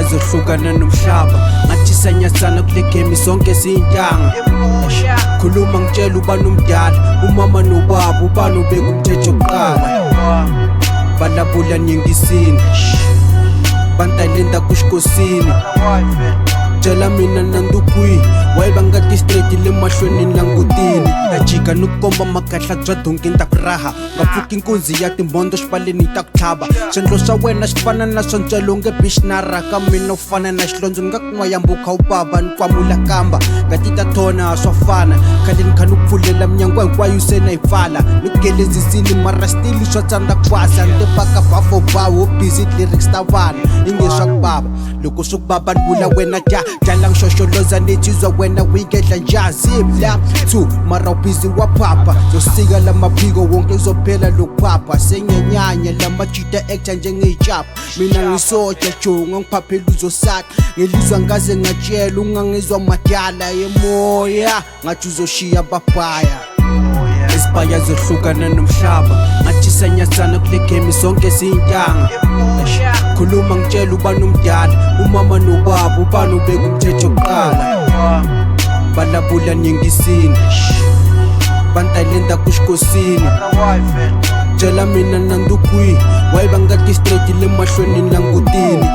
zohlukana nomhlaba ngathi sanyazana kule game sonke siyintanga khuluma ngitshela ubani umdala umama nobaba ubani ubeka umthetho oqala balabula nyingisini bantalenda kushikosini tshela mina nandukwi wayibanga district le mahlweni langutini tajika nukomba makahla bya donki ta kuraha nga pfuki nkunzi ya timbondo xipaleni ta ku tlhava swendlo swa wena swi fana na swa ntswelo nge bishnara ka mina u fana na xilondzo ni nga kun'wa yambuka u bava ni kwamula kamba ngati ta thona swa fana khale ni kha ni ku pfulela minyangu hinkwayo se na yi pfala ni ku gelezisini mara stili swa tsandza kwasa ni tepaka bafo bawo busy lyrics ta vana yi nge swa ku bava loko swi ku baba ni vula wena jalang xoxoloza ni tshizwa wena wigedla njazi bla 2 mara busy wa papa zosika la maphiko wonke uzophela lokuphapha senyenyanya la majita actor njengejapa mina ngisoja jonga ngiphaphela uzosatha ngelizwa ngaze ngatshela ungangizwa madala yemoya ngathi uzoshiya babhaya isibaya zohlukana nomhlaba ngathi sanyazana kule game sonke siyintanga khuluma ngitshela ubani umdala umama nobaba ubani ubeka umthetho oqala balabula nyingisini bantalenda kushikosini tshela mina nandukwi wayibanga district le mahlweni langutini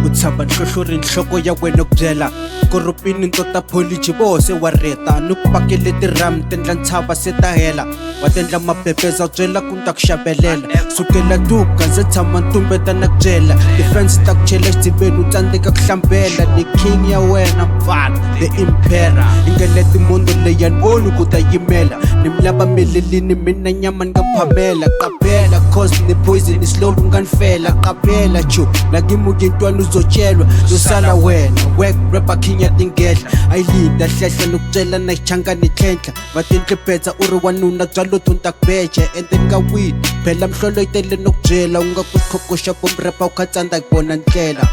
utshaba nhlohlori nhloko ya wena kubyela koropini ntota polichi bose wa reta ni ku pakele tiram tendla ntshava se ta hela wa tendla mabebeza byela ku ta ku xavelela sukela duka ndzi tshama ntumbeta na ku byela defense ta ku chela xidziveni u tsandzeka ku hlambela ni king ya wena mfana the impera ingele timondo leya ni voni ku ta yimela ni mlava melelini mina nyama ni nga phamela qaphela cause ni poison slow unganifela qaphela chu lakimukintwana uzotshelwa zosala wena work rapper king ya tingedla ayilinda hlehla nokutshela na xichanga ni tlhenhla vatinhliphetsa u ri wanuna byalo thunta kubeje ende ni nga wini phela mhlolo yitele nokubyela u nga ku qhoqosha bomrepa u kha tsandza kubona ndlela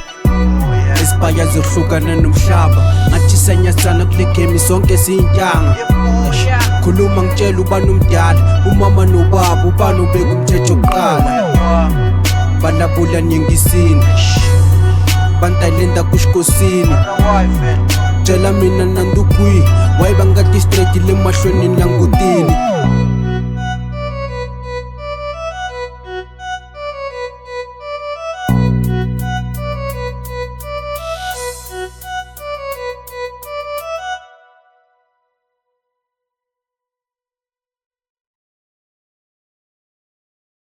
isibaya zohlukana nomhlaba ngathi sanyazana kule game sonke siyintanga khuluma ngitshela ubani umdala umama nobaba ubani ubeka umthetho oqala balabula nyingisini bantalenda kushikosini tshela mina nandukwi wayibanga district le mahlweni langutini